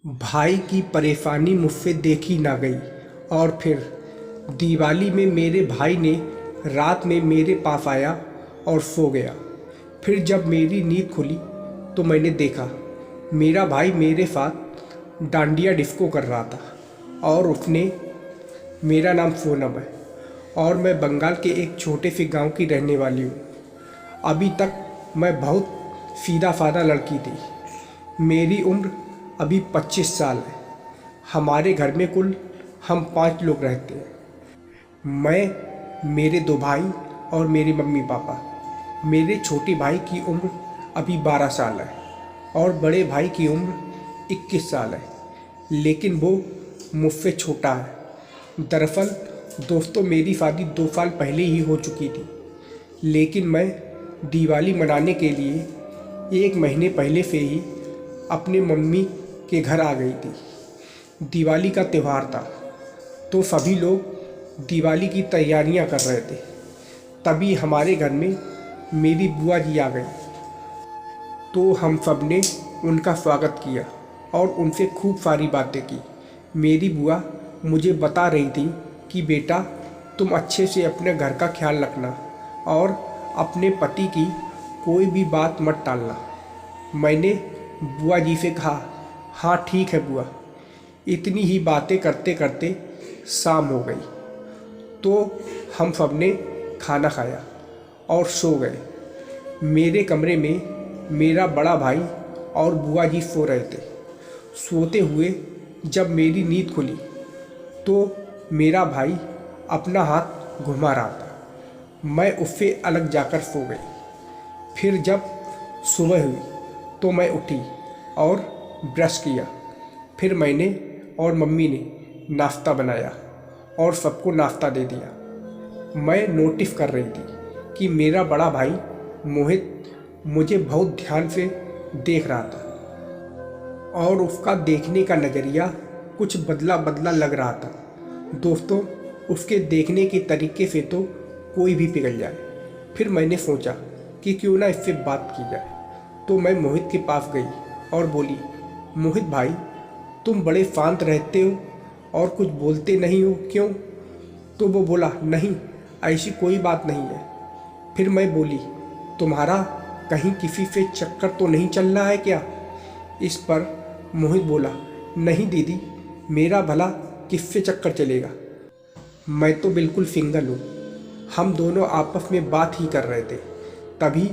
भाई की परेशानी मुझसे देखी ना गई और फिर दिवाली में मेरे भाई ने रात में मेरे पास आया और सो गया। फिर जब मेरी नींद खुली तो मैंने देखा मेरा भाई मेरे साथ डांडिया डिस्को कर रहा था और उसने मेरा नाम सोनम है और मैं बंगाल के एक छोटे से गांव की रहने वाली हूँ। अभी तक मैं बहुत सीधा साधा लड़की थी। मेरी उम्र अभी 25 साल है। हमारे घर में कुल हम 5 लोग रहते हैं। मैं, मेरे 2 भाई और मेरे मम्मी पापा। मेरे छोटे भाई की उम्र अभी 12 साल है और बड़े भाई की उम्र 21 साल है, लेकिन वो मुझसे छोटा है। दरअसल दोस्तों, मेरी शादी 2 साल पहले ही हो चुकी थी, लेकिन मैं दिवाली मनाने के लिए 1 महीने पहले से ही अपने मम्मी के घर आ गई थी। दिवाली का त्यौहार था तो सभी लोग दिवाली की तैयारियां कर रहे थे। तभी हमारे घर में मेरी बुआ जी आ गई तो हम सब ने उनका स्वागत किया और उनसे खूब सारी बातें की। मेरी बुआ मुझे बता रही थी कि बेटा, तुम अच्छे से अपने घर का ख्याल रखना और अपने पति की कोई भी बात मत टालना। मैंने बुआ जी से कहा, हाँ ठीक है बुआ। इतनी ही बातें करते करते शाम हो गई तो हम सब ने खाना खाया और सो गए। मेरे कमरे में मेरा बड़ा भाई और बुआ जी सो रहे थे। सोते हुए जब मेरी नींद खुली तो मेरा भाई अपना हाथ घुमा रहा था। मैं उससे अलग जाकर सो गई। फिर जब सुबह हुई तो मैं उठी और ब्रश किया। फिर मैंने और मम्मी ने नाश्ता बनाया और सबको नाश्ता दे दिया। मैं नोटिस कर रही थी कि मेरा बड़ा भाई मोहित मुझे बहुत ध्यान से देख रहा था और उसका देखने का नज़रिया कुछ बदला बदला लग रहा था। दोस्तों, उसके देखने के तरीके से तो कोई भी पिघल जाए। फिर मैंने सोचा कि क्यों ना इससे बात की जाए, तो मैं मोहित के पास गई और बोली, मोहित भाई, तुम बड़े शांत रहते हो और कुछ बोलते नहीं हो, क्यों? तो वो बोला, नहीं ऐसी कोई बात नहीं है। फिर मैं बोली, तुम्हारा कहीं किसी से चक्कर तो नहीं चल रहा है क्या? इस पर मोहित बोला, नहीं दीदी, मेरा भला किससे चक्कर चलेगा, मैं तो बिल्कुल सिंगल हूँ। हम दोनों आपस में बात ही कर रहे थे। तभी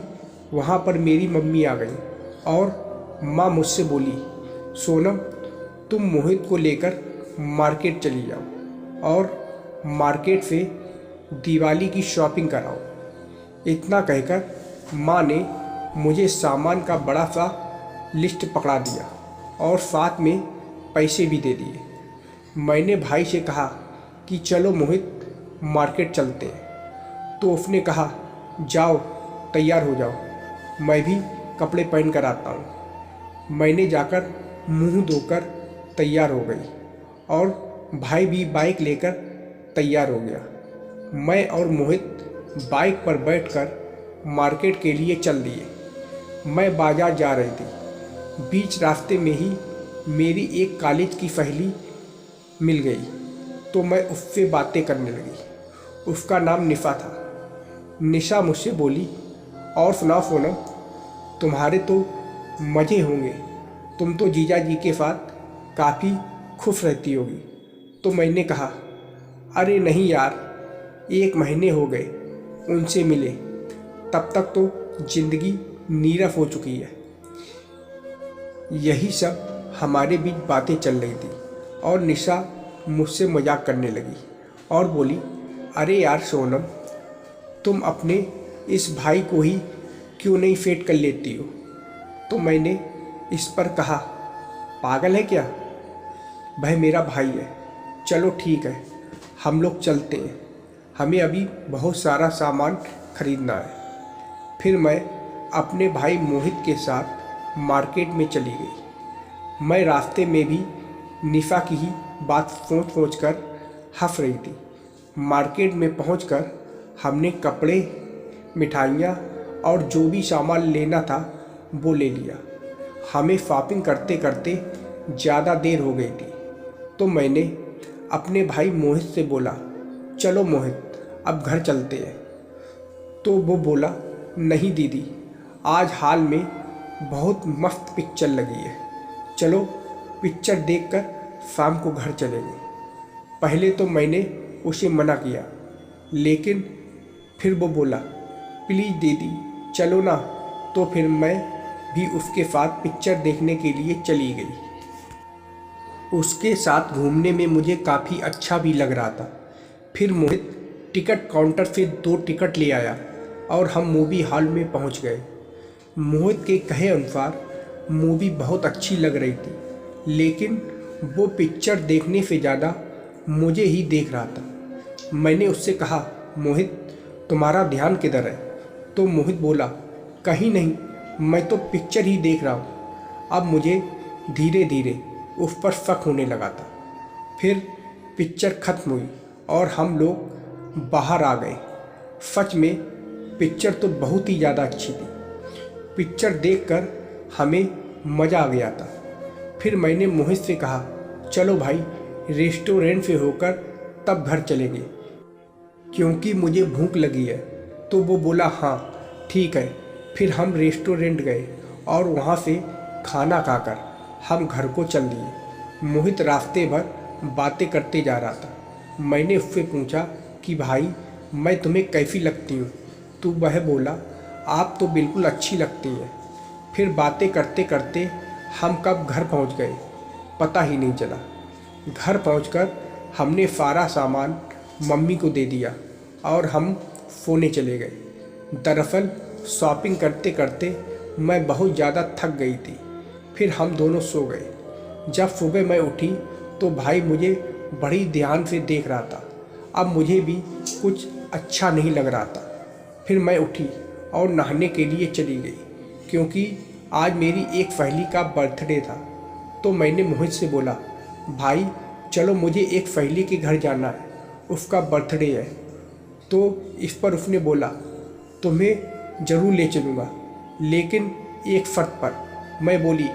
वहाँ पर मेरी मम्मी आ गई और माँ मुझसे बोली, सोनम, तुम मोहित को लेकर मार्केट चली जाओ और मार्केट से दिवाली की शॉपिंग कराओ। इतना कहकर माँ ने मुझे सामान का बड़ा सा लिस्ट पकड़ा दिया और साथ में पैसे भी दे दिए। मैंने भाई से कहा कि चलो मोहित, मार्केट चलते हैं। तो उसने कहा, जाओ तैयार हो जाओ, मैं भी कपड़े पहन कर आता हूँ। मैंने जाकर मुंह धोकर तैयार हो गई और भाई भी बाइक लेकर तैयार हो गया। मैं और मोहित बाइक पर बैठकर मार्केट के लिए चल दिए। मैं बाजार जा रही थी। बीच रास्ते में ही मेरी एक कॉलेज की सहेली मिल गई तो मैं उससे बातें करने लगी। उसका नाम निशा था। निशा मुझसे बोली, और सुनाओ सोनम, तुम्हारे तो मज़े होंगे, तुम तो जीजा जी के साथ काफ़ी खुश रहती होगी। तो मैंने कहा, अरे नहीं यार, 1 महीने हो गए उनसे मिले, तब तक तो ज़िंदगी नीरस हो चुकी है। यही सब हमारे बीच बातें चल रही थी और निशा मुझसे मजाक करने लगी और बोली, अरे यार सोनम, तुम अपने इस भाई को ही क्यों नहीं सेट कर लेती हो? तो मैंने इस पर कहा, पागल है क्या, भाई मेरा भाई है। चलो ठीक है, हम लोग चलते हैं, हमें अभी बहुत सारा सामान खरीदना है। फिर मैं अपने भाई मोहित के साथ मार्केट में चली गई। मैं रास्ते में भी निशा की ही बात सोच सोच कर हंस रही थी। मार्केट में पहुंचकर हमने कपड़े, मिठाइयाँ और जो भी सामान लेना था वो ले लिया। हमें शॉपिंग करते करते ज़्यादा देर हो गई थी। तो मैंने अपने भाई मोहित से बोला, चलो मोहित अब घर चलते हैं। तो वो बोला, नहीं दीदी, आज हाल में बहुत मस्त पिक्चर लगी है, चलो पिक्चर देखकर शाम को घर चलेंगे। पहले तो मैंने उसे मना किया, लेकिन फिर वो बोला, प्लीज़ दीदी चलो ना। तो फिर मैं भी उसके साथ पिक्चर देखने के लिए चली गई। उसके साथ घूमने में मुझे काफ़ी अच्छा भी लग रहा था। फिर मोहित टिकट काउंटर से 2 टिकट ले आया और हम मूवी हॉल में पहुंच गए। मोहित के कहे अनुसार मूवी बहुत अच्छी लग रही थी, लेकिन वो पिक्चर देखने से ज़्यादा मुझे ही देख रहा था। मैंने उससे कहा, मोहित तुम्हारा ध्यान किधर है? तो मोहित बोला, कहीं नहीं, मैं तो पिक्चर ही देख रहा हूँ। अब मुझे धीरे धीरे उस पर शक होने लगा था। फिर पिक्चर खत्म हुई और हम लोग बाहर आ गए। सच में पिक्चर तो बहुत ही ज़्यादा अच्छी थी। पिक्चर देखकर हमें मज़ा आ गया था। फिर मैंने मोहित से कहा, चलो भाई रेस्टोरेंट से होकर तब घर चलेंगे, क्योंकि मुझे भूख लगी है। तो वो बोला, हाँ ठीक है। फिर हम रेस्टोरेंट गए और वहाँ से खाना खाकर हम घर को चल दिए। मोहित रास्ते भर बातें करते जा रहा था। मैंने उससे पूछा कि भाई मैं तुम्हें कैसी लगती हूँ? तो वह बोला, आप तो बिल्कुल अच्छी लगती हैं। फिर बातें करते करते हम कब घर पहुँच गए पता ही नहीं चला। घर पहुंचकर हमने सारा सामान मम्मी को दे दिया और हम सोने चले गए। दरअसल शॉपिंग करते करते मैं बहुत ज़्यादा थक गई थी। फिर हम दोनों सो गए। जब सुबह मैं उठी तो भाई मुझे बड़ी ध्यान से देख रहा था। अब मुझे भी कुछ अच्छा नहीं लग रहा था। फिर मैं उठी और नहाने के लिए चली गई, क्योंकि आज मेरी एक सहेली का बर्थडे था। तो मैंने मोहित से बोला, भाई चलो मुझे एक सहेली के घर जाना है, उसका बर्थडे है। तो इस पर उसने बोला, तुम्हें ज़रूर ले चलूँगा, लेकिन एक शर्त पर। मैं बोली,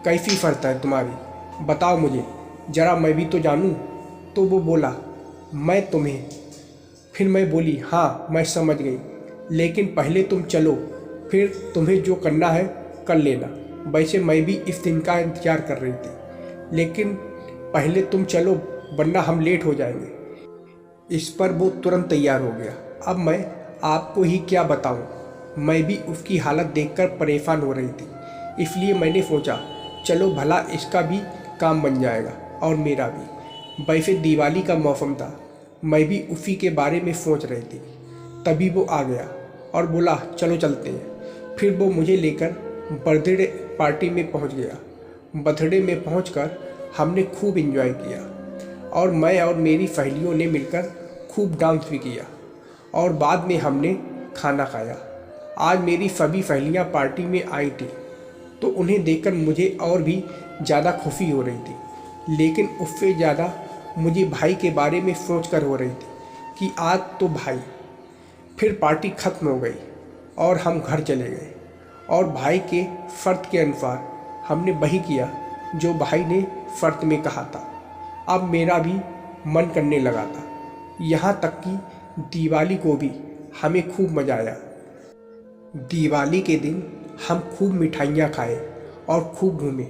कैसी शर्त है तुम्हारी, बताओ मुझे ज़रा, मैं भी तो जानूँ। तो वो बोला, मैं तुम्हें। फिर मैं बोली, हाँ मैं समझ गई, लेकिन पहले तुम चलो, फिर तुम्हें जो करना है कर लेना। वैसे मैं भी इस दिन का इंतज़ार कर रही थी, लेकिन पहले तुम चलो वरना हम लेट हो जाएंगे। इस पर वो तुरंत तैयार हो गया। अब मैं आपको ही क्या बताऊं, मैं भी उसकी हालत देखकर परेशान हो रही थी। इसलिए मैंने सोचा चलो भला इसका भी काम बन जाएगा और मेरा भी। वैसे दिवाली का मौसम था, मैं भी उसी के बारे में सोच रही थी। तभी वो आ गया और बोला, चलो चलते हैं। फिर वो मुझे लेकर बर्थडे पार्टी में पहुंच गया। बर्थडे में पहुंचकर हमने खूब एंजॉय किया और मैं और मेरी सहेलियों ने मिलकर खूब डांस भी किया और बाद में हमने खाना खाया। आज मेरी सभी सहेलियां पार्टी में आई थी, तो उन्हें देखकर मुझे और भी ज़्यादा खुशी हो रही थी, लेकिन उससे ज़्यादा मुझे भाई के बारे में सोचकर हो रही थी कि आज तो भाई। फिर पार्टी ख़त्म हो गई और हम घर चले गए और भाई के शर्त के अनुसार हमने वही किया जो भाई ने शर्त में कहा था। अब मेरा भी मन करने लगा था। यहाँ तक कि दिवाली को भी हमें खूब मज़ा आया। दिवाली के दिन हम खूब मिठाइयाँ खाए और खूब घूमे।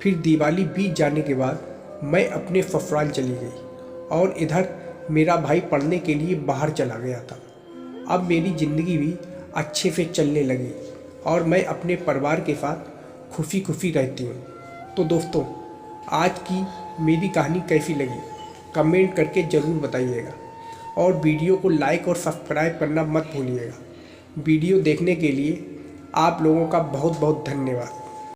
फिर दिवाली बीत जाने के बाद मैं अपने ससुराल चली गई और इधर मेरा भाई पढ़ने के लिए बाहर चला गया था। अब मेरी ज़िंदगी भी अच्छे से चलने लगी और मैं अपने परिवार के साथ खुशी खुशी रहती हूँ। तो दोस्तों, आज की मेरी कहानी कैसी लगी कमेंट करके ज़रूर बताइएगा और वीडियो को लाइक और सब्सक्राइब करना मत भूलिएगा। वीडियो देखने के लिए आप लोगों का बहुत बहुत धन्यवाद।